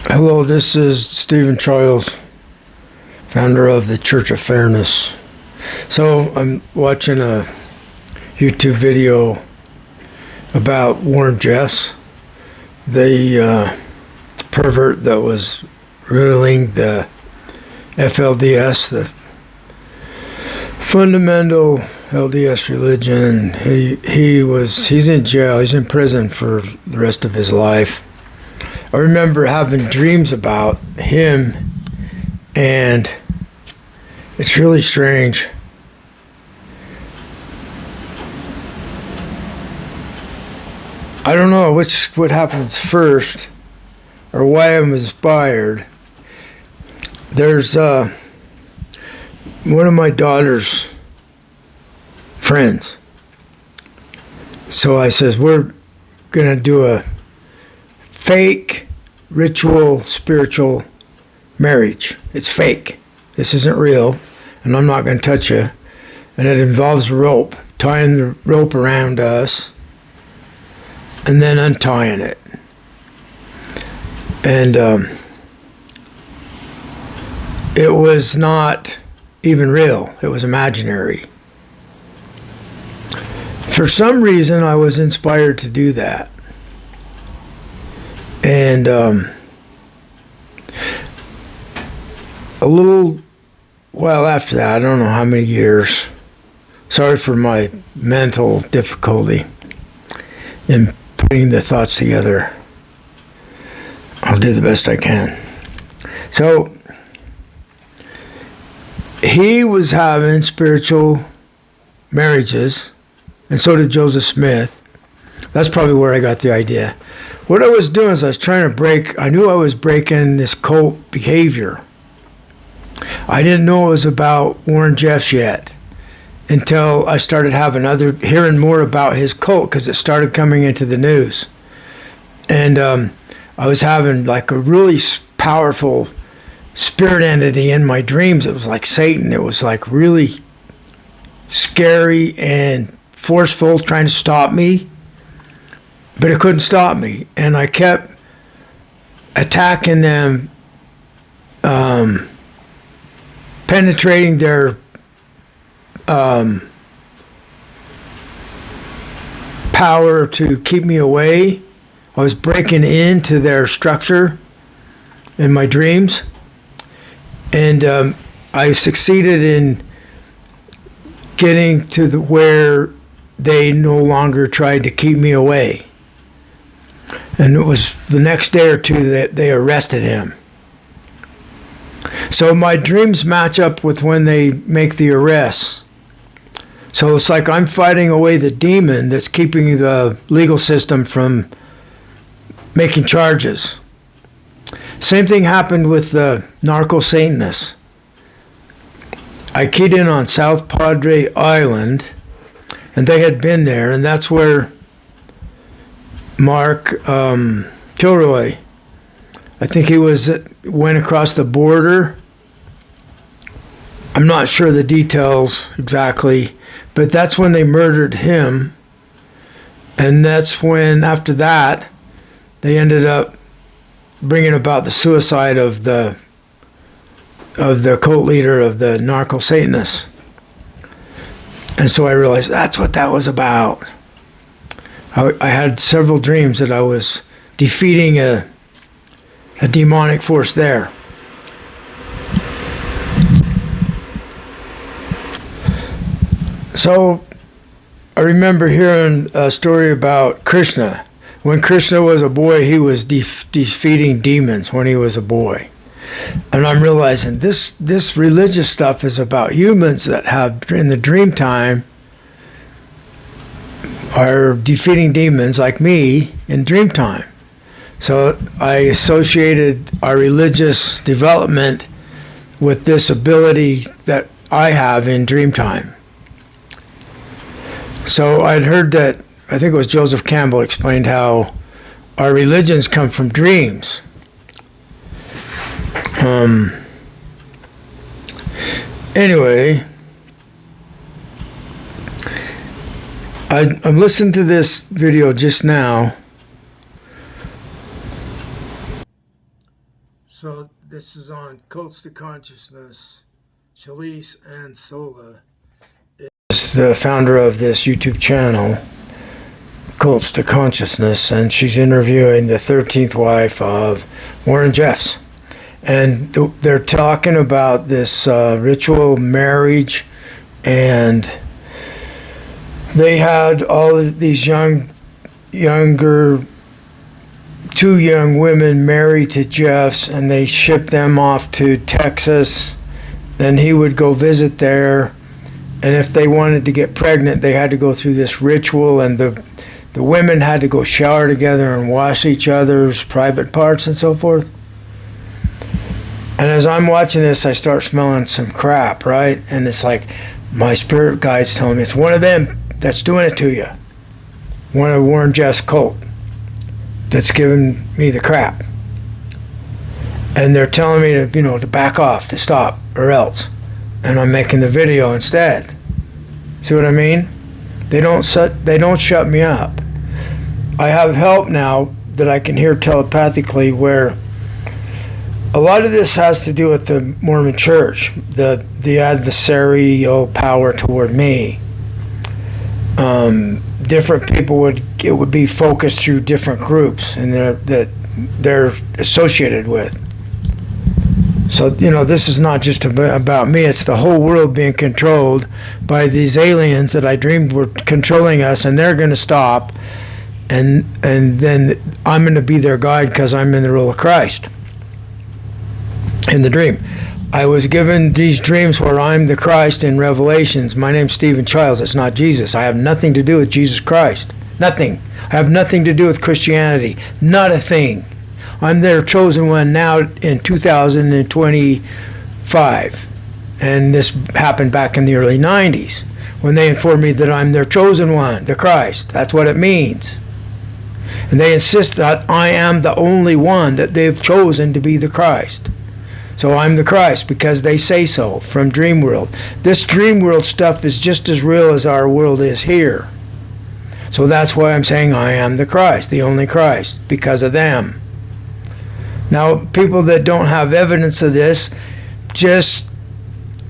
Hello, this is Stephen Charles, founder of the Church of Fairness. So I'm watching a YouTube video about Warren Jeffs, the pervert that was ruling the FLDS, the fundamental LDS religion. He's in jail. He's in prison for the rest of his life. I remember having dreams about him, and it's really strange. I don't know what happens first or why I'm inspired. There's one of my daughter's friends. So I says, we're going to do a fake ritual spiritual marriage. It's fake. This isn't real, and I'm not going to touch you. And it involves rope, tying the rope around us and then untying it. And it was not even real. It was imaginary. For some reason, I was inspired to do that. And a little while after that, I don't know how many years, sorry for my mental difficulty in putting the thoughts together. I'll do the best I can. So, he was having spiritual marriages, and so did Joseph Smith. That's probably where I got the idea. What I was doing is I knew I was breaking this cult behavior. I didn't know it was about Warren Jeffs yet until I started hearing more about his cult, because it started coming into the news. And I was having like a really powerful spirit entity in my dreams. It was like Satan. It was like really scary and forceful, trying to stop me. But it couldn't stop me, and I kept attacking them, penetrating their power to keep me away. I was breaking into their structure in my dreams, and I succeeded in getting to where they no longer tried to keep me away. And it was the next day or two that they arrested him. So my dreams match up with when they make the arrests. So it's like I'm fighting away the demon that's keeping the legal system from making charges. Same thing happened with the narco-Satanists. I keyed in on South Padre Island, and they had been there, and that's where Mark Kilroy, I think he went across the border. I'm not sure the details exactly, but that's when they murdered him. And that's when, after that, they ended up bringing about the suicide of the cult leader of the narco-Satanists. And so I realized that's what that was about. I had several dreams that I was defeating a demonic force there. So I remember hearing a story about Krishna. When Krishna was a boy, he was defeating demons when he was a boy. And I'm realizing this religious stuff is about humans that have, in the dream time, are defeating demons like me in dream time. So I associated our religious development with this ability that I have in dream time. So I'd heard that, I think it was Joseph Campbell explained how our religions come from dreams. Anyway, I'm listening to this video just now, So this is on Cults to Consciousness. Shalise Ansola is the founder of this YouTube channel, Cults to Consciousness, and she's interviewing the 13th wife of Warren Jeffs. And they're talking about this ritual marriage, and they had all of these younger two young women married to Jeffs, and they shipped them off to Texas. Then he would go visit there, and if they wanted to get pregnant, they had to go through this ritual, and the women had to go shower together and wash each other's private parts and so forth. And as I'm watching this, I start smelling some crap, right? And it's like my spirit guide's telling me it's one of them that's doing it to you. One of Warren Jeffs' cult that's giving me the crap. And they're telling me to, to back off, to stop, or else. And I'm making the video instead. See what I mean? They don't shut me up. I have help now that I can hear telepathically, where a lot of this has to do with the Mormon Church, the adversarial power toward me. Different people it would be focused through different groups and that they're associated with. So, this is not just about me. It's the whole world being controlled by these aliens that I dreamed were controlling us, and they're going to stop. And then I'm going to be their guide because I'm in the role of Christ in the dream. I was given these dreams where I'm the Christ in Revelations. My name's Stephen Childs. It's not Jesus. I have nothing to do with Jesus Christ. Nothing. I have nothing to do with Christianity. Not a thing. I'm their chosen one now in 2025. And this happened back in the early 90s when they informed me that I'm their chosen one, the Christ. That's what it means. And they insist that I am the only one that they've chosen to be the Christ. So I'm the Christ because they say so from Dream World. This Dream World stuff is just as real as our world is here. So that's why I'm saying I am the Christ, the only Christ, because of them. Now, people that don't have evidence of this, just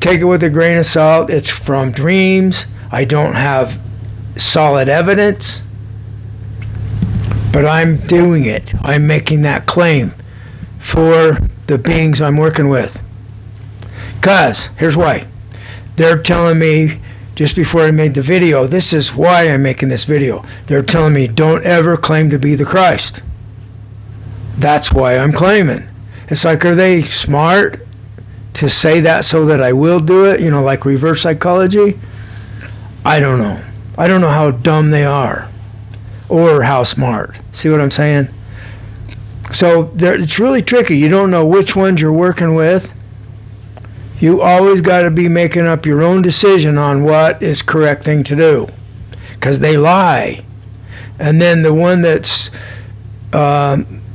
take it with a grain of salt. It's from dreams. I don't have solid evidence. But I'm doing it. I'm making that claim for the beings I'm working with. Because, here's why. They're telling me, just before I made the video, this is why I'm making this video. They're telling me, don't ever claim to be the Christ. That's why I'm claiming. It's like, are they smart to say that so that I will do it? Like reverse psychology? I don't know. I don't know how dumb they are. Or how smart. See what I'm saying? So it's really tricky. You don't know which ones you're working with. You always got to be making up your own decision on what is correct thing to do. Because they lie. And then the one that's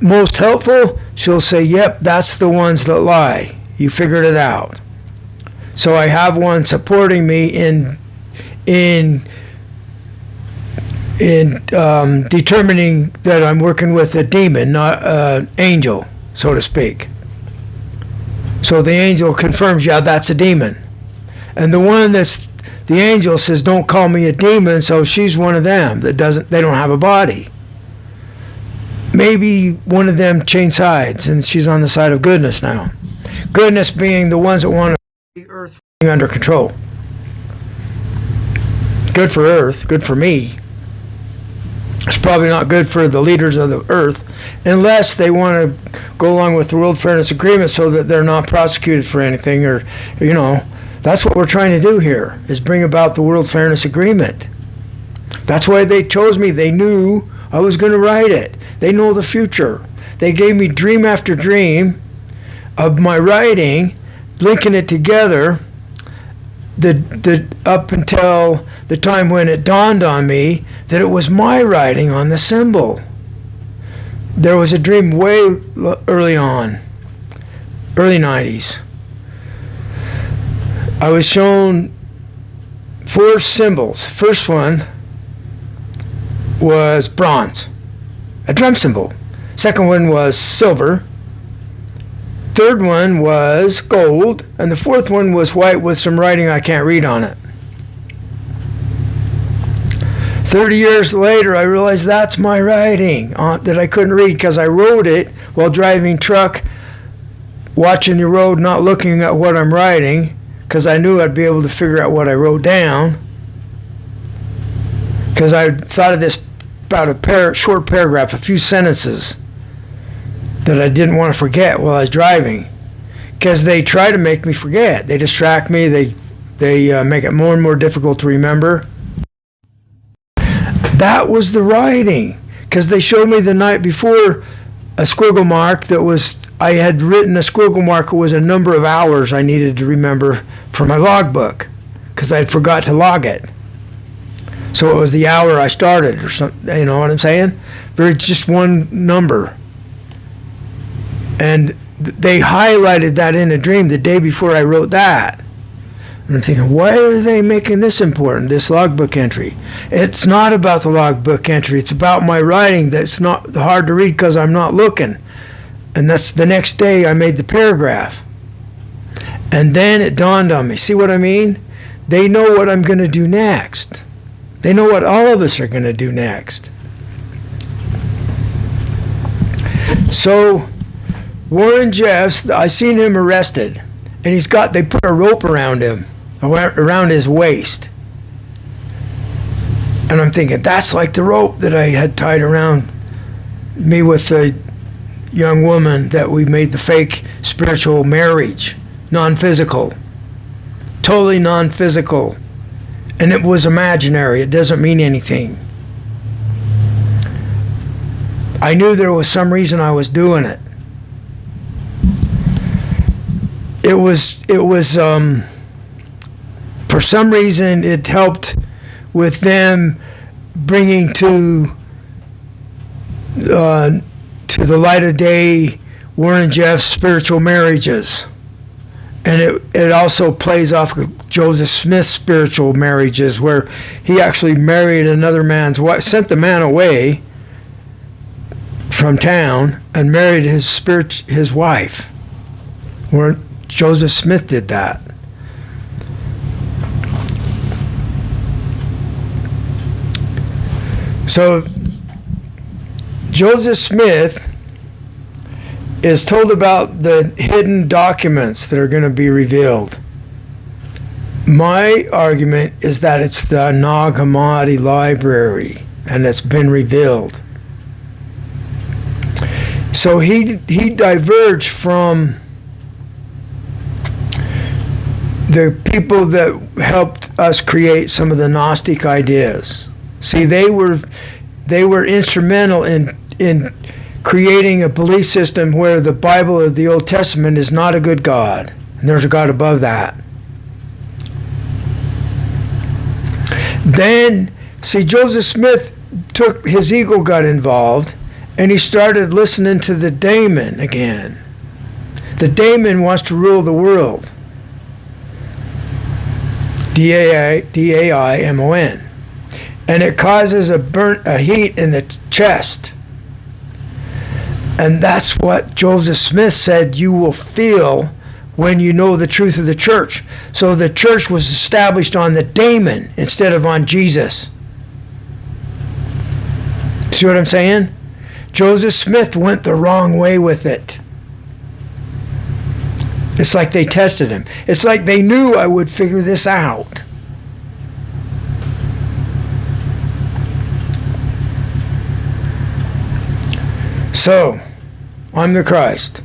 most helpful, she'll say, yep, that's the ones that lie. You figured it out. So I have one supporting me in determining that I'm working with a demon, not an angel, so to speak. So the angel confirms, yeah, that's a demon. And the one that's the angel says, don't call me a demon, so she's one of them they don't have a body. Maybe one of them changed sides and she's on the side of goodness now. Goodness being the ones that want the earth under control. Good for Earth, good for me. It's probably not good for the leaders of the earth unless they want to go along with the World Fairness Agreement so that they're not prosecuted for anything, or that's what we're trying to do here, is bring about the World Fairness Agreement. That's why they chose me. They knew I was going to write it. They know the future. They gave me dream after dream of my writing, linking it together up until the time when it dawned on me that it was my writing on the symbol. There was a dream way early on, early 90s. I was shown 4 symbols. First one was bronze, a drum symbol. Second one was silver. third one was gold, and the fourth one was white with some writing I can't read on it. 30 years later, I realized that's my writing that I couldn't read because I wrote it while driving truck, watching the road, not looking at what I'm writing, because I knew I'd be able to figure out what I wrote down. Because I thought of this about a short paragraph, a few sentences that I didn't want to forget while I was driving. Because they try to make me forget. They distract me. They make it more and more difficult to remember. That was the writing. Because they showed me the night before a squiggle mark that was, I had written a squiggle mark was a number of hours I needed to remember for my logbook. Because I had forgot to log it. So it was the hour I started or something, you know what I'm saying? Just one number. And they highlighted that in a dream the day before I wrote that. And I'm thinking, why are they making this important, this logbook entry? It's not about the logbook entry. It's about my writing that's not hard to read because I'm not looking. And that's the next day I made the paragraph. And then it dawned on me. See what I mean? They know what I'm going to do next. They know what all of us are going to do next. So Warren Jeffs, I seen him arrested, and they put a rope around him, around his waist. And I'm thinking, that's like the rope that I had tied around me with the young woman that we made the fake spiritual marriage, non-physical, totally non-physical. And it was imaginary. It doesn't mean anything. I knew there was some reason I was doing it. It was for some reason it helped with them bringing to the light of day Warren Jeffs' spiritual marriages. And it also plays off of Joseph Smith's spiritual marriages, where he actually married another man's wife, sent the man away from town and married his wife. Where Joseph Smith did that. So Joseph Smith is told about the hidden documents that are going to be revealed. My argument is that it's the Nag Hammadi library, and it's been revealed. So he diverged from the people that helped us create some of the Gnostic ideas. See, they were instrumental in creating a belief system where the Bible of the Old Testament is not a good God, and there's a God above that. Then, see, Joseph Smith his ego got involved, and he started listening to the daemon again. The daemon wants to rule the world. D-A-I-M-O-N. And it causes a heat in the chest. And that's what Joseph Smith said you will feel when you know the truth of the church. So the church was established on the daemon instead of on Jesus. See what I'm saying? Joseph Smith went the wrong way with it. It's like they tested him. It's like they knew I would figure this out. So, I'm the Christ.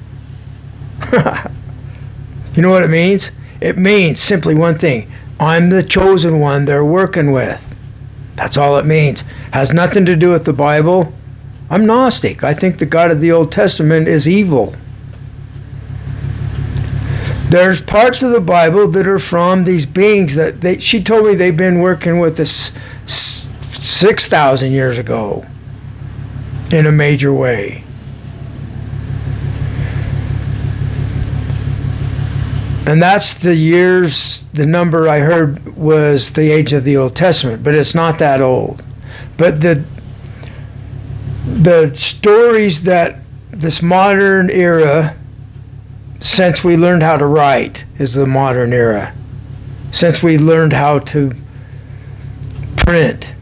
You know what it means? It means simply one thing. I'm the chosen one they're working with. That's all it means. Has nothing to do with the Bible. I'm Gnostic. I think the God of the Old Testament is evil. There's parts of the Bible that are from these beings that she told me they've been working with this 6,000 years ago in a major way. And that's the number I heard was the age of the Old Testament, but it's not that old. But the stories that this modern era since we learned how to write is the modern era. Since we learned how to print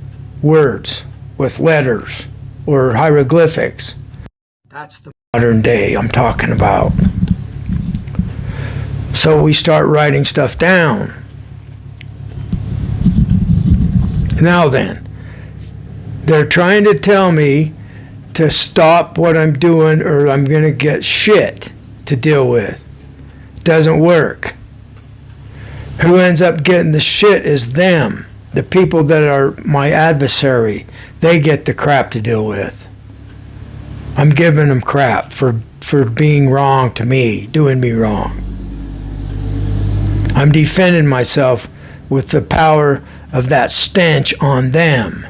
words with letters or hieroglyphics. That's the modern day I'm talking about. So we start writing stuff down. Now then, they're trying to tell me to stop what I'm doing or I'm going to get shit to deal with. Doesn't work. Who ends up getting the shit is them. The people that are my adversary. They get the crap to deal with. I'm giving them crap for being wrong to me, doing me wrong. I'm defending myself with the power of that stench on them.